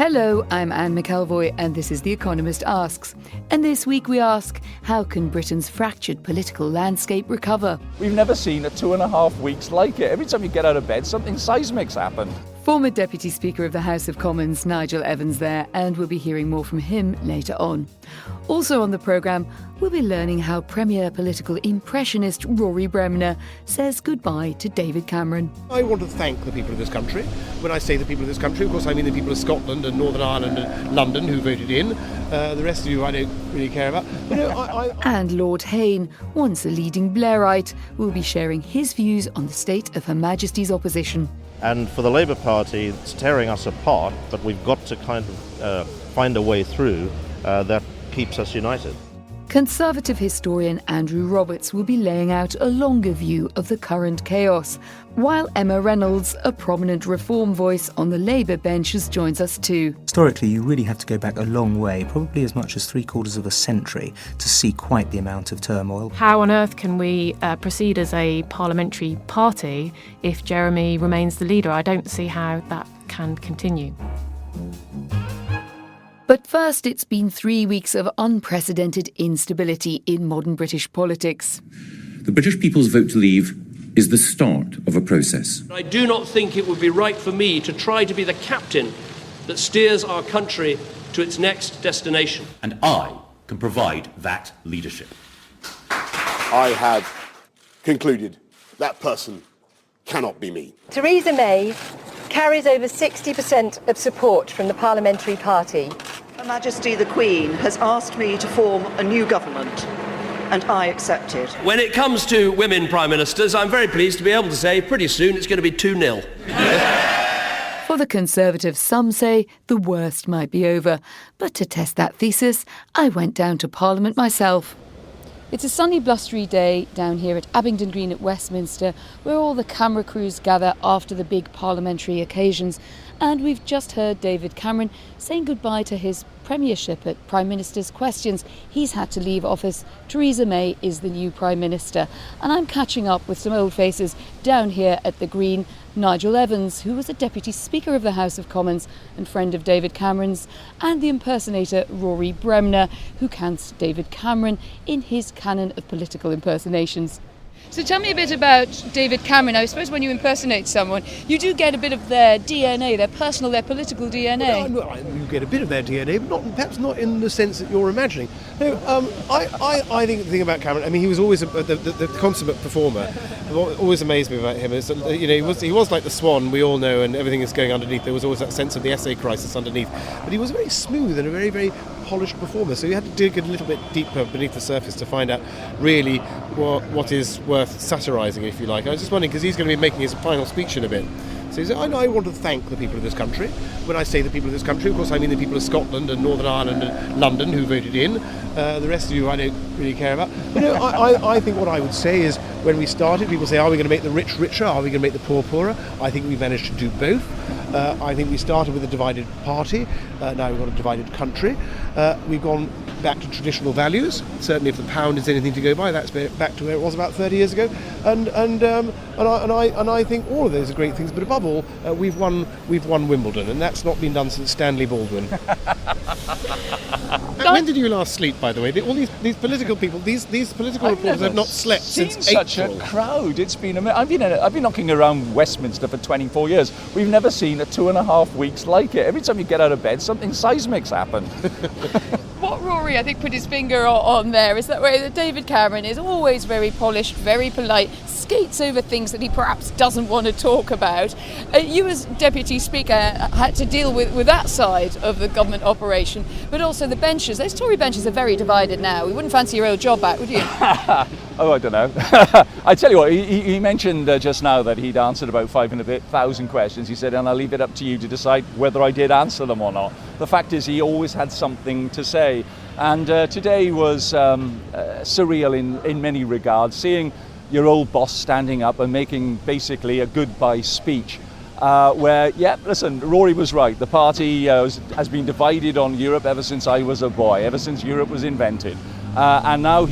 Hello, I'm Anne McElvoy and this is The Economist Asks. And this week we ask, how can Britain's fractured political landscape recover? We've never seen 2.5 weeks like it. Every time you get out of bed, something seismic's happened. Former Deputy Speaker of the House of Commons, Nigel Evans there, and we'll be hearing more from him later on. Also on the programme, we'll be learning how Premier political impressionist Rory Bremner says goodbye to David Cameron. I want to thank the people of this country. When I say the people of this country, of course I mean the people of Scotland and Northern Ireland and London who voted in. The rest of you I don't really care about. And Lord Hain, once a leading Blairite, will be sharing his views on the state of Her Majesty's opposition. And for the Labour Party, it's tearing us apart, but we've got to kind of find a way through that keeps us united. Conservative historian Andrew Roberts will be laying out a longer view of the current chaos, while Emma Reynolds, a prominent reform voice on the Labour benches, joins us too. Historically, you really have to go back a long way, probably as much as 3/4 of a century, to see quite the amount of turmoil. How on earth can we proceed as a parliamentary party if Jeremy remains the leader? I don't see how that can continue. But first, it's been 3 weeks of unprecedented instability in modern British politics. The British people's vote to leave is the start of a process. I do not think it would be right for me to try to be the captain that steers our country to its next destination. And I can provide that leadership. I have concluded that person cannot be me. Theresa May carries over 60% of support from the parliamentary party. Her Majesty the Queen has asked me to form a new government, and I accept it. When it comes to women prime ministers, I'm very pleased to be able to say pretty soon it's going to be 2-0. For the Conservatives, some say the worst might be over. But to test that thesis, I went down to Parliament myself. It's a sunny, blustery day down here at Abingdon Green at Westminster, where all the camera crews gather after the big parliamentary occasions. And we've just heard David Cameron saying goodbye to his premiership at Prime Minister's Questions. He's had to leave office. Theresa May is the new Prime Minister. And I'm catching up with some old faces down here at the Green. Nigel Evans, who was a Deputy Speaker of the House of Commons and friend of David Cameron's, and the impersonator Rory Bremner, who counts David Cameron in his canon of political impersonations. So tell me a bit about David Cameron. I suppose when you impersonate someone, you do get a bit of their DNA, their personal, their political DNA. Well, you get a bit of their DNA, but perhaps not in the sense that you're imagining. No, I think the thing about Cameron, I mean, he was always the consummate performer. What always amazed me about him is that, he was like the swan, we all know, and everything is going underneath. There was always that sense of the essay crisis underneath. But he was very smooth and a very, very polished performer. So you had to dig a little bit deeper beneath the surface to find out really what is worth satirising, if you like. I was just wondering, because he's going to be making his final speech in a bit. So he said, I want to thank the people of this country. When I say the people of this country, of course I mean the people of Scotland and Northern Ireland and London who voted in. The rest of you I don't really care about. But I think what I would say is, when we started, people say, are we going to make the rich richer? Are we going to make the poor poorer? I think we managed to do both. I think we started with a divided party. Now we've got a divided country. We've gone back to traditional values. Certainly, if the pound is anything to go by, that's back to where it was about 30 years ago. And I think all of those are great things. But above all, we've won Wimbledon, and that's not been done since Stanley Baldwin. When did you last sleep, by the way? All these political people, these political reporters have not slept since April. Such a crowd. It's been I've been knocking around Westminster for 24 years. We've never seen 2.5 weeks like it. Every time you get out of bed, something seismic's happened. What Rory, I think, put his finger on there is that way that David Cameron is always very polished, very polite, skates over things that he perhaps doesn't want to talk about. You as Deputy Speaker had to deal with that side of the government operation, but also the benches. Those Tory benches are very divided now. You wouldn't fancy your old job back, would you? Oh, I don't know. I tell you what, he mentioned just now that he'd answered about 500,000 questions. He said, and I'll leave it up to you to decide whether I did answer them or not. The fact is, he always had something to say. And today was surreal in many regards, seeing your old boss standing up and making basically a goodbye speech. Listen, Rory was right. The party has been divided on Europe ever since I was a boy, ever since Europe was invented. And now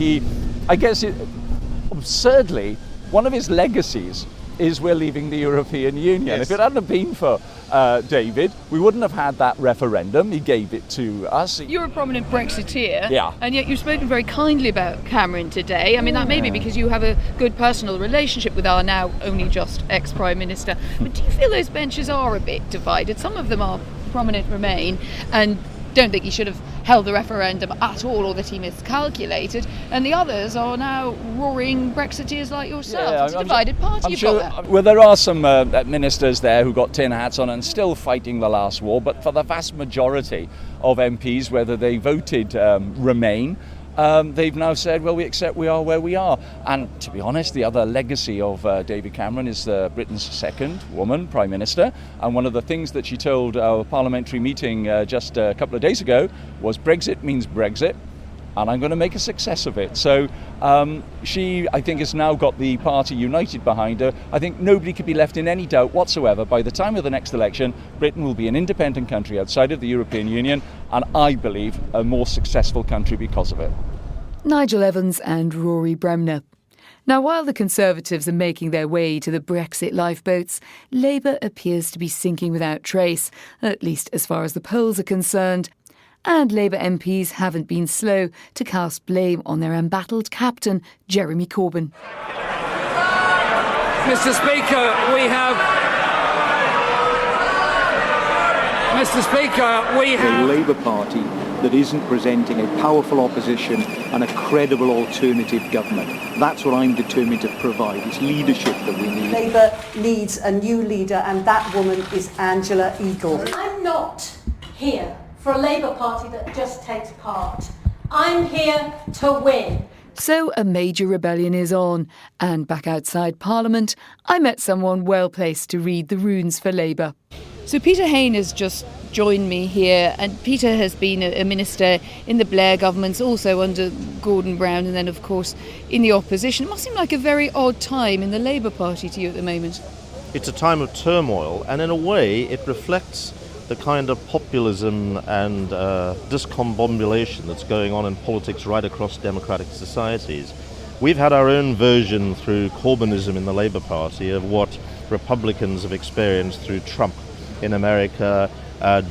absurdly, one of his legacies is we're leaving the European Union. Yes. If it hadn't been for David, we wouldn't have had that referendum. He gave it to us. You're a prominent Brexiteer, yeah, and yet you've spoken very kindly about Cameron today. I mean, that may be because you have a good personal relationship with our now only just ex-Prime Minister. But do you feel those benches are a bit divided? Some of them are prominent Remain and don't think he should have held the referendum at all, or that he miscalculated, and the others are now roaring Brexiteers like yourself. Yeah, it's a divided party. You've got that. Well, there are some ministers there who got tin hats on and still fighting the last war, but for the vast majority of MPs, whether they voted Remain, they've now said, well, we accept we are where we are. And to be honest, the other legacy of David Cameron is Britain's second woman Prime Minister. And one of the things that she told our parliamentary meeting just a couple of days ago was Brexit means Brexit, and I'm going to make a success of it. So she, I think, has now got the party united behind her. I think nobody could be left in any doubt whatsoever. By the time of the next election, Britain will be an independent country outside of the European Union, and I believe a more successful country because of it. Nigel Evans and Rory Bremner. Now, while the Conservatives are making their way to the Brexit lifeboats, Labour appears to be sinking without trace, at least as far as the polls are concerned. And Labour MPs haven't been slow to cast blame on their embattled captain, Jeremy Corbyn. Mr. Speaker, we have a Labour Party that isn't presenting a powerful opposition and a credible alternative government. That's what I'm determined to provide. It's leadership that we need. Labour needs a new leader, and that woman is Angela Eagle. I'm not here for a Labour Party that just takes part. I'm here to win. So a major rebellion is on, and back outside Parliament, I met someone well placed to read the runes for Labour. So Peter Hain has just joined me here, and Peter has been a minister in the Blair governments, also under Gordon Brown, and then of course in the opposition. It must seem like a very odd time in the Labour Party to you at the moment. It's a time of turmoil, and in a way it reflects the kind of populism and discombobulation that's going on in politics right across democratic societies. We've had our own version through Corbynism in the Labour Party of what Republicans have experienced through Trump in America,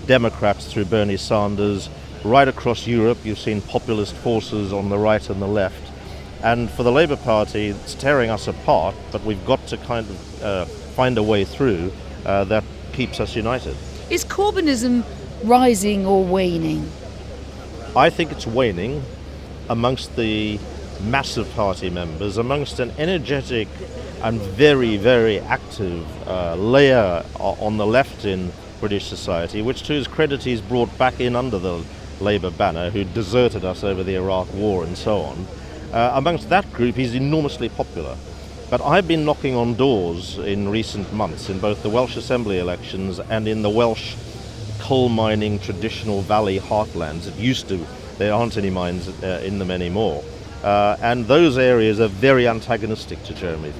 Democrats through Bernie Sanders. Right across Europe you've seen populist forces on the right and the left. And for the Labour Party, it's tearing us apart, but we've got to kind of find a way through that keeps us united. Is Corbynism rising or waning? I think it's waning amongst the massive party members, amongst an energetic and very, very active layer on the left in British society, which to his credit he's brought back in under the Labour banner, who deserted us over the Iraq War and so on. Amongst that group he's enormously popular. But I've been knocking on doors in recent months in both the Welsh Assembly elections and in the Welsh coal mining traditional valley heartlands. It used to, there aren't any mines in them anymore. And those areas are very antagonistic to Jeremy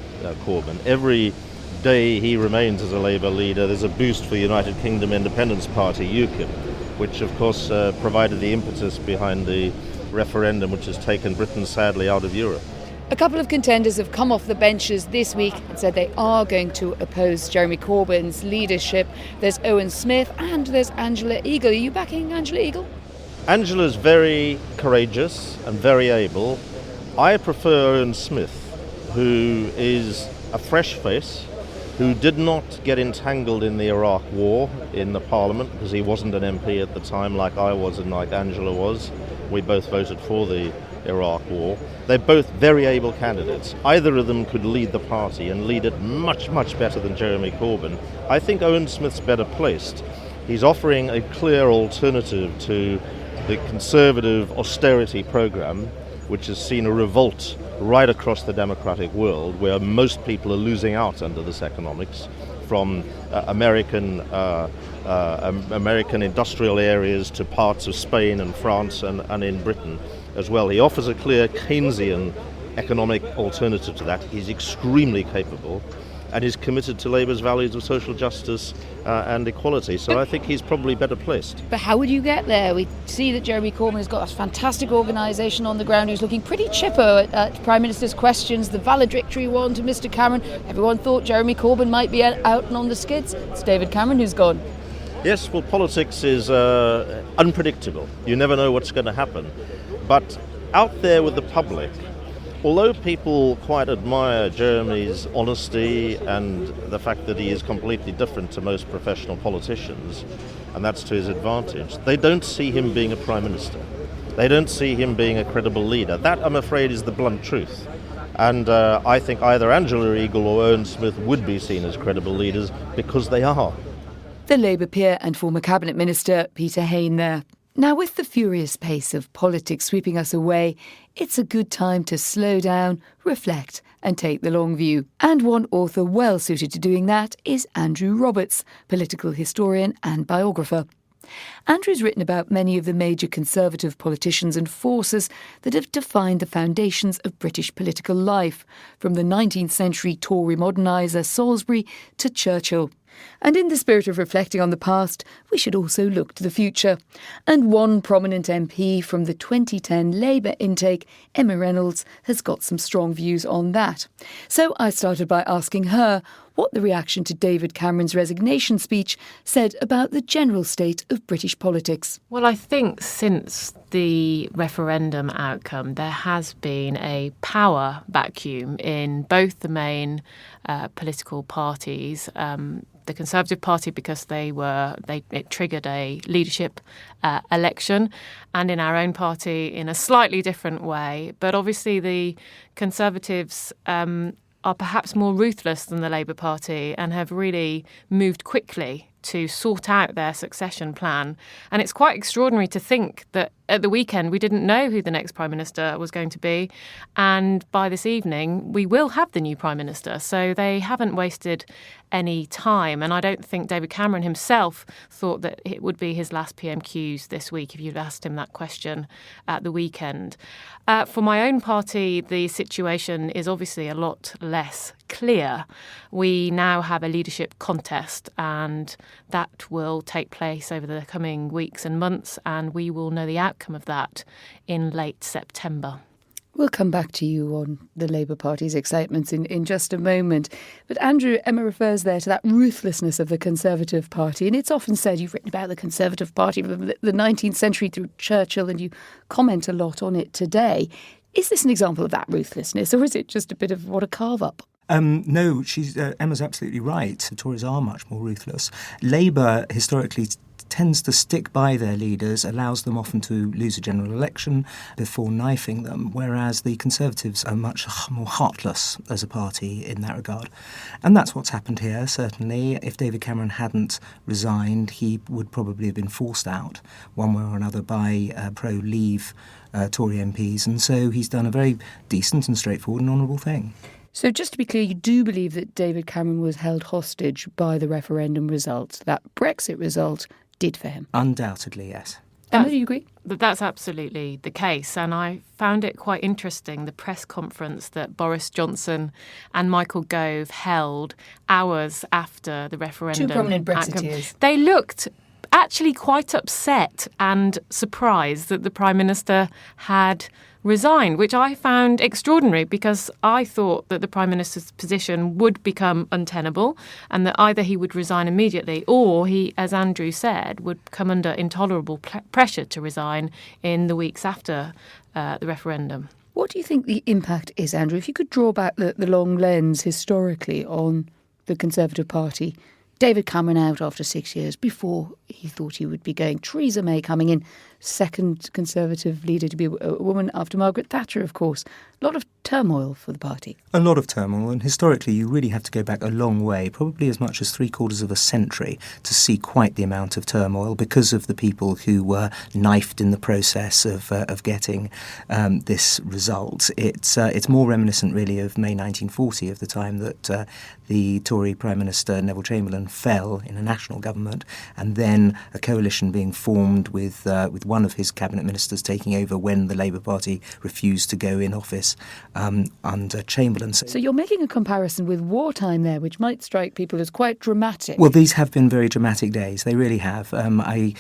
Corbyn. Every day he remains as a Labour leader, there's a boost for the United Kingdom Independence Party, UKIP, which of course provided the impetus behind the referendum which has taken Britain sadly out of Europe. A couple of contenders have come off the benches this week and said they are going to oppose Jeremy Corbyn's leadership. There's Owen Smith and there's Angela Eagle. Are you backing Angela Eagle? Angela's very courageous and very able. I prefer Owen Smith, who is a fresh face, who did not get entangled in the Iraq War in the Parliament because he wasn't an MP at the time like I was and like Angela was. We both voted for the Iraq War. They're both very able candidates. Either of them could lead the party and lead it much, much better than Jeremy Corbyn. I think Owen Smith's better placed. He's offering a clear alternative to the Conservative austerity programme, which has seen a revolt right across the democratic world, where most people are losing out under this economics, from American industrial areas to parts of Spain and France and in Britain as well. He offers a clear Keynesian economic alternative to that. He's extremely capable. and is committed to Labour's values of social justice and equality. So I think he's probably better placed. But how would you get there? We see that Jeremy Corbyn has got a fantastic organisation on the ground who's looking pretty chipper at Prime Minister's questions. The valedictory one to Mr Cameron. Everyone thought Jeremy Corbyn might be out and on the skids. It's David Cameron who's gone. Yes, well, politics is unpredictable. You never know what's going to happen. But out there with the public, although people quite admire Jeremy's honesty and the fact that he is completely different to most professional politicians, and that's to his advantage, they don't see him being a Prime Minister. They don't see him being a credible leader. That, I'm afraid, is the blunt truth. And I think either Angela Eagle or Owen Smith would be seen as credible leaders because they are. The Labour peer and former Cabinet Minister Peter Hain there. Now, with the furious pace of politics sweeping us away, it's a good time to slow down, reflect and take the long view. And one author well suited to doing that is Andrew Roberts, political historian and biographer. Andrew's written about many of the major Conservative politicians and forces that have defined the foundations of British political life, from the 19th century Tory moderniser Salisbury to Churchill. And in the spirit of reflecting on the past, we should also look to the future. And one prominent MP from the 2010 Labour intake, Emma Reynolds, has got some strong views on that. So I started by asking her what the reaction to David Cameron's resignation speech said about the general state of British politics. Well, I think since the referendum outcome, there has been a power vacuum in both the main political parties. The Conservative Party, because it triggered a leadership election, and in our own party in a slightly different way. But obviously the Conservatives are perhaps more ruthless than the Labour Party and have really moved quickly to sort out their succession plan. And it's quite extraordinary to think that at the weekend we didn't know who the next Prime Minister was going to be. And by this evening, we will have the new Prime Minister. So they haven't wasted any time. And I don't think David Cameron himself thought that it would be his last PMQs this week if you'd asked him that question at the weekend. For my own party, the situation is obviously a lot less clear. We now have a leadership contest, and that will take place over the coming weeks and months, and we will know the outcome of that in late September. We'll come back to you on the Labour Party's excitements in just a moment. But Andrew, Emma refers there to that ruthlessness of the Conservative Party. And it's often said, you've written about the Conservative Party from the 19th century through Churchill, and you comment a lot on it today. Is this an example of that ruthlessness, or is it just a bit of what a carve-up? No, Emma's absolutely right. The Tories are much more ruthless. Labour historically tends to stick by their leaders, allows them often to lose a general election before knifing them, whereas the Conservatives are much more heartless as a party in that regard. And that's what's happened here, certainly. If David Cameron hadn't resigned, he would probably have been forced out one way or another by pro-Leave Tory MPs, and so he's done a very decent and straightforward and honourable thing. So just to be clear, you do believe that David Cameron was held hostage by the referendum result, that Brexit result did for him? Undoubtedly, yes. Emma, do you agree? That's absolutely the case. And I found it quite interesting, the press conference that Boris Johnson and Michael Gove held hours after the referendum. Two prominent Brexiteers. They looked actually quite upset and surprised that the Prime Minister had resigned, which I found extraordinary because I thought that the Prime Minister's position would become untenable and that either he would resign immediately or he, as Andrew said, would come under intolerable pressure to resign in the weeks after the referendum. What do you think the impact is, Andrew? If you could draw back the long lens historically on the Conservative Party, David Cameron out after 6 years before he thought he would be going. Theresa May coming in, second Conservative leader to be a woman after Margaret Thatcher, of course. A lot of turmoil for the party. A lot of turmoil, and historically you really have to go back a long way, probably as much as 3/4 of a century, to see quite the amount of turmoil because of the people who were knifed in the process of getting this result. It's more reminiscent really of May 1940, of the time that the Tory Prime Minister Neville Chamberlain fell in a national government, and then a coalition being formed with one of his cabinet ministers taking over when the Labour Party refused to go in office under Chamberlain. So you're making a comparison with wartime there, which might strike people as quite dramatic. Well, these have been very dramatic days. They really have. I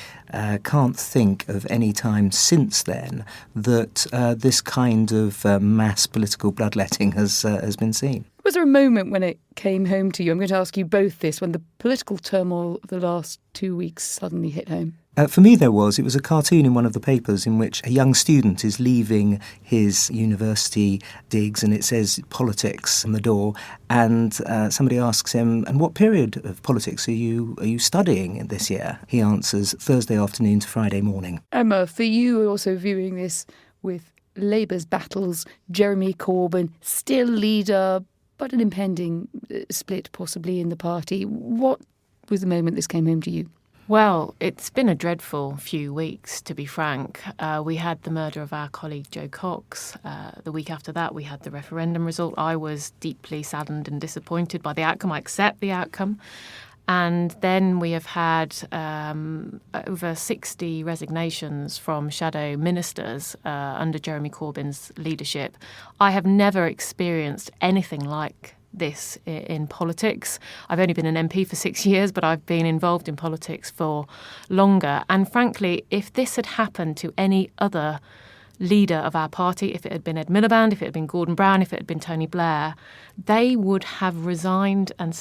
can't think of any time since then that this kind of mass political bloodletting has been seen. Was there a moment when it came home to you? I'm going to ask you both this, when the political turmoil of the last 2 weeks suddenly hit home. For me, there was. It was a cartoon in one of the papers in which a young student is leaving his university digs and it says politics on the door, and somebody asks him, and what period of politics are you studying this year? He answers, Thursday afternoon to Friday morning. Emma, for you also viewing this with Labour's battles, Jeremy Corbyn, still leader, but an impending split possibly in the party. What was the moment this came home to you? Well, it's been a dreadful few weeks, to be frank. We had the murder of our colleague Jo Cox. The week after that, we had the referendum result. I was deeply saddened and disappointed by the outcome. I accept the outcome. And then we have had over 60 resignations from shadow ministers under Jeremy Corbyn's leadership. I have never experienced anything like this in politics. I've only been an MP for 6 years, but I've been involved in politics for longer. And frankly, if this had happened to any other leader of our party, if it had been Ed Miliband, if it had been Gordon Brown, if it had been Tony Blair, they would have resigned and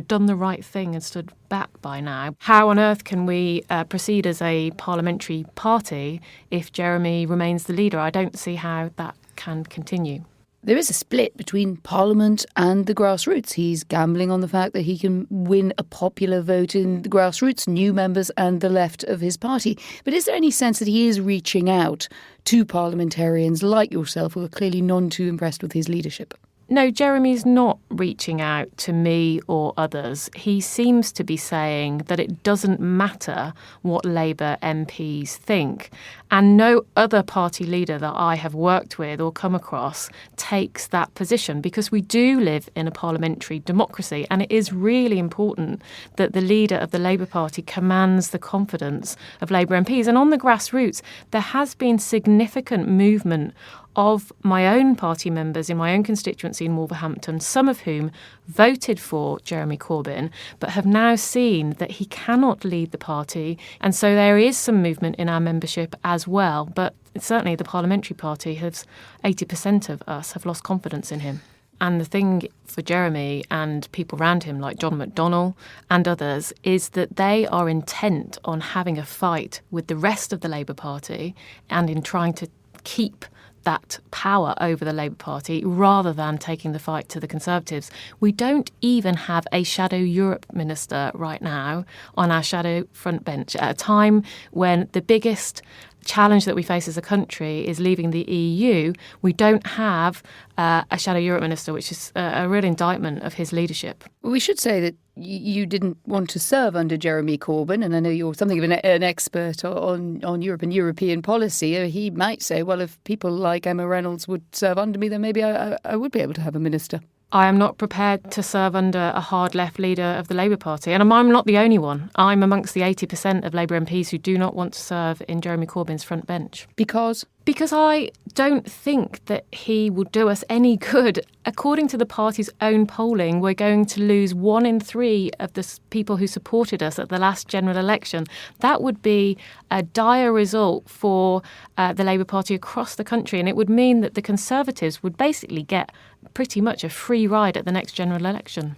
done the right thing and stood back by now. How on earth can we proceed as a parliamentary party if Jeremy remains the leader? I don't see how that can continue. There is a split between Parliament and the grassroots. He's gambling on the fact that he can win a popular vote in the grassroots, new members and the left of his party. But is there any sense that he is reaching out to parliamentarians like yourself who are clearly none too impressed with his leadership? No, Jeremy's not reaching out to me or others. He seems to be saying that it doesn't matter what Labour MPs think. And no other party leader that I have worked with or come across takes that position, because we do live in a parliamentary democracy, and it is really important that the leader of the Labour Party commands the confidence of Labour MPs. And on the grassroots, there has been significant movement of my own party members in my own constituency in Wolverhampton, some of whom voted for Jeremy Corbyn, but have now seen that he cannot lead the party. And so there is some movement in our membership as well. But certainly the parliamentary party has 80% of us have lost confidence in him. And the thing for Jeremy and people around him, like John McDonnell and others, is that they are intent on having a fight with the rest of the Labour Party and in trying to keep that power over the Labour Party rather than taking the fight to the Conservatives. We don't even have a shadow Europe minister right now on our shadow front bench at a time when the biggest challenge that we face as a country is leaving the EU. We don't have a shadow Europe minister, which is a real indictment of his leadership. Well, we should say that you didn't want to serve under Jeremy Corbyn, and I know you're something of an expert on Europe and European policy. He might say, well, if people like Emma Reynolds would serve under me, then maybe I would be able to have a minister. I am not prepared to serve under a hard left leader of the Labour Party. And I'm not the only one. I'm amongst the 80% of Labour MPs who do not want to serve in Jeremy Corbyn's front bench. Because? Because I don't think that he will do us any good. According to the party's own polling, we're going to lose 1 in 3 of the people who supported us at the last general election. That would be a dire result for the Labour Party across the country, and it would mean that the Conservatives would basically get pretty much a free ride at the next general election.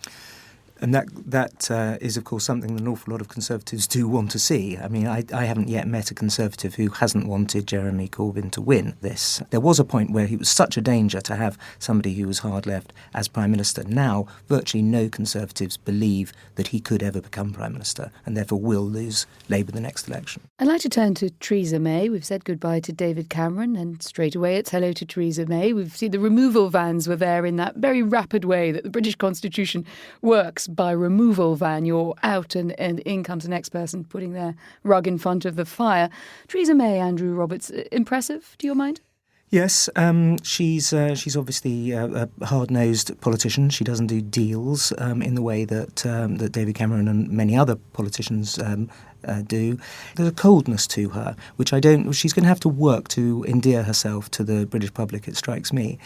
And that is, of course, something that an awful lot of Conservatives do want to see. I mean, I haven't yet met a Conservative who hasn't wanted Jeremy Corbyn to win this. There was a point where he was such a danger to have somebody who was hard left as Prime Minister. Now, virtually no Conservatives believe that he could ever become Prime Minister and therefore will lose Labour the next election. I'd like to turn to Theresa May. We've said goodbye to David Cameron and straight away it's hello to Theresa May. We've seen the removal vans were there in that very rapid way that the British Constitution works. By removal van, you're out and in comes the next person putting their rug in front of the fire. Theresa May, Andrew Roberts, impressive to your mind? Yes, she's obviously a hard-nosed politician. She doesn't do deals in the way that David Cameron and many other politicians do. There's a coldness to her, which she's going to have to work to endear herself to the British public, it strikes me.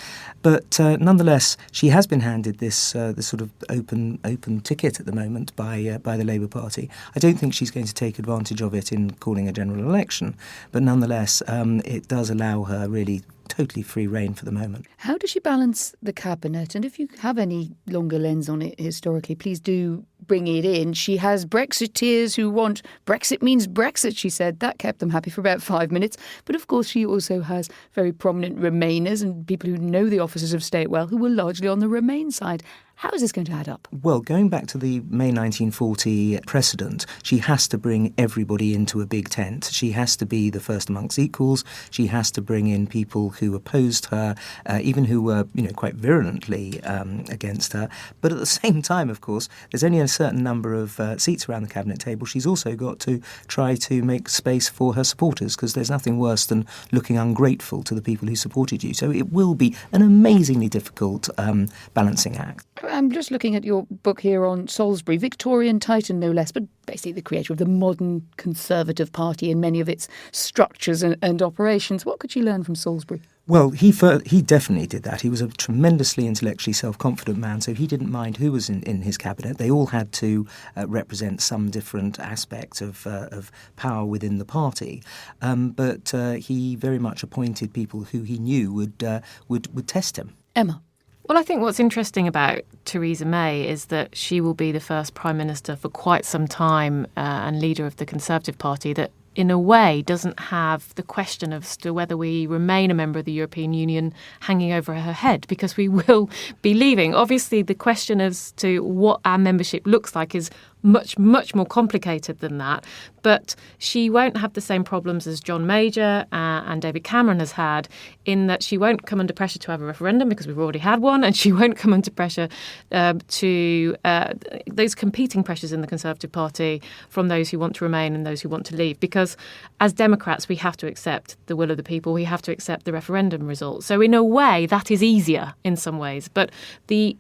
But nonetheless, she has been handed this sort of open ticket at the moment by the Labour Party. I don't think she's going to take advantage of it in calling a general election, but nonetheless, it does allow her really totally free rein for the moment. How does she balance the cabinet? And if you have any longer lens on it historically, please do bring it in. She has Brexiteers who want Brexit means Brexit, she said. That kept them happy for about 5 minutes. But of course, she also has very prominent Remainers and people who know the officers of state well, who were largely on the Remain side. How is this going to add up? Well, going back to the May 1940 precedent, she has to bring everybody into a big tent. She has to be the first amongst equals. She has to bring in people who opposed her, even who were, quite virulently against her. But at the same time, of course, there's only a certain number of seats around the cabinet table. She's also got to try to make space for her supporters, because there's nothing worse than looking ungrateful to the people who supported you. So it will be an amazingly difficult balancing act. I'm just looking at your book here on Salisbury, Victorian Titan no less, but basically the creator of the modern Conservative Party in many of its structures and operations. What could she learn from Salisbury? Well, he definitely did that. He was a tremendously intellectually self-confident man, so he didn't mind who was in his cabinet. They all had to represent some different aspect of power within the party. But he very much appointed people who he knew would test him. Emma? Well, I think what's interesting about Theresa May is that she will be the first Prime Minister for quite some time and leader of the Conservative Party that, in a way, doesn't have the question as to whether we remain a member of the European Union hanging over her head, because we will be leaving. Obviously, the question as to what our membership looks like is much, much more complicated than that. But she won't have the same problems as John Major and David Cameron has had, in that she won't come under pressure to have a referendum because we've already had one, and she won't come under pressure to those competing pressures in the Conservative Party from those who want to remain and those who want to leave. Because as Democrats, we have to accept the will of the people. We have to accept the referendum result. So in a way, that is easier in some ways. But the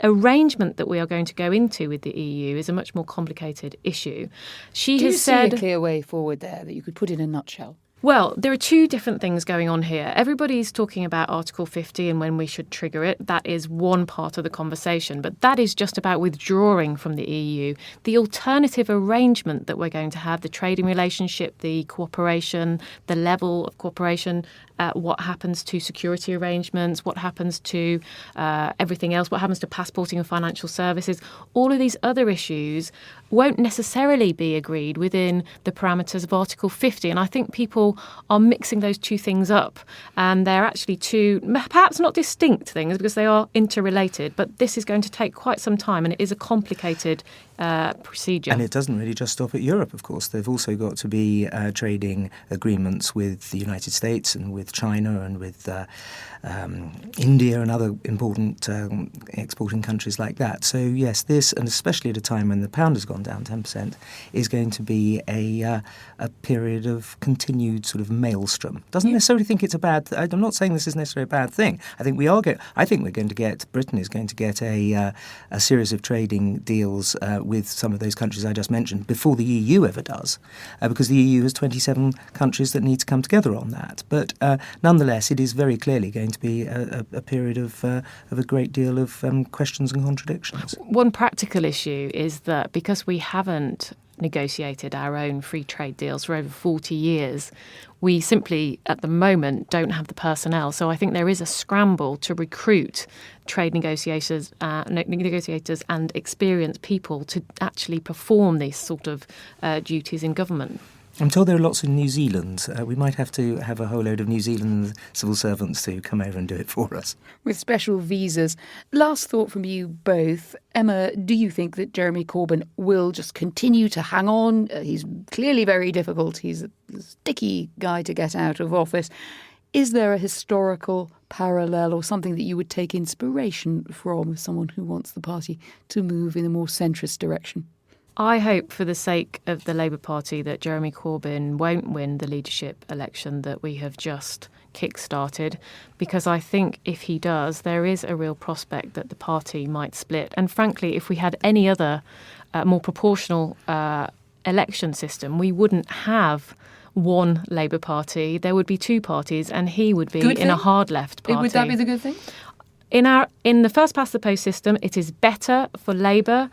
arrangement that we are going to go into with the EU is a much more complicated issue. Do you see a clear way forward there that you could put in a nutshell? Well, there are two different things going on here. Everybody's talking about Article 50 and when we should trigger it. That is one part of the conversation, but that is just about withdrawing from the EU. The alternative arrangement that we're going to have, the trading relationship, the cooperation, the level of cooperation, what happens to security arrangements, what happens to everything else, what happens to passporting and financial services, all of these other issues won't necessarily be agreed within the parameters of Article 50. And I think people are mixing those two things up. And they're actually two, perhaps not distinct things, because they are interrelated. But this is going to take quite some time, and it is a complicated procedure. And it doesn't really just stop at Europe, of course. They've also got to be trading agreements with the United States and with China and with India and other important exporting countries like that. So yes, this, and especially at a time when the pound has gone down 10%, is going to be a period of continued sort of maelstrom. Doesn't necessarily think it's a bad. I'm not saying this is necessarily a bad thing. I think we're going to get. Britain is going to get a series of trading deals with some of those countries I just mentioned before the EU ever does, because the EU has 27 countries that need to come together on that. But nonetheless, it is very clearly going to be a period of a great deal of questions and contradictions. One practical issue is that because we haven't negotiated our own free trade deals for over 40 years, we simply, at the moment, don't have the personnel. So I think there is a scramble to recruit trade negotiators and experienced people to actually perform these sort of duties in government. I'm told there are lots in New Zealand. We might have to have a whole load of New Zealand civil servants to come over and do it for us. With special visas. Last thought from you both. Emma, do you think that Jeremy Corbyn will just continue to hang on? He's clearly very difficult. He's a sticky guy to get out of office. Is there a historical parallel or something that you would take inspiration from, someone who wants the party to move in a more centrist direction? I hope for the sake of the Labour Party that Jeremy Corbyn won't win the leadership election that we have just kick-started, because I think if he does, there is a real prospect that the party might split. And frankly, if we had any other more proportional election system, we wouldn't have one Labour Party. There would be two parties, and he would be in a hard left party. Would that be the good thing? In the first past the post system, it is better for Labour.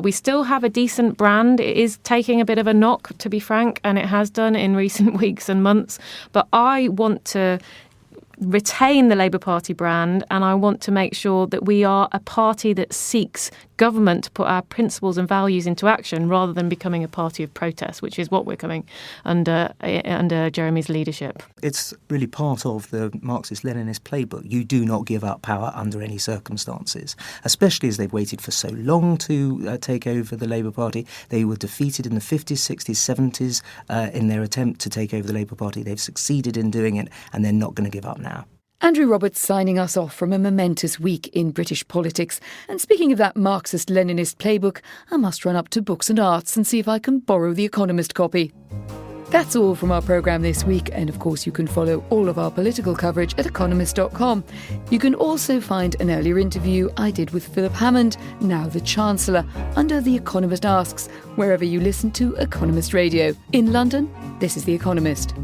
We still have a decent brand. It is taking a bit of a knock, to be frank, and it has done in recent weeks and months. But I want to retain the Labour Party brand, and I want to make sure that we are a party that seeks government to put our principles and values into action rather than becoming a party of protest, which is what we're coming under Jeremy's leadership. It's really part of the Marxist-Leninist playbook. You do not give up power under any circumstances, especially as they've waited for so long to take over the Labour Party. They were defeated in the 50s, 60s, 70s in their attempt to take over the Labour Party. They've succeeded in doing it, and they're not going to give up now. Andrew Roberts signing us off from a momentous week in British politics. And speaking of that Marxist-Leninist playbook, I must run up to Books and Arts and see if I can borrow the Economist copy. That's all from our programme this week, and of course you can follow all of our political coverage at economist.com. You can also find an earlier interview I did with Philip Hammond, now the Chancellor, under The Economist Asks, wherever you listen to Economist Radio. In London, this is The Economist.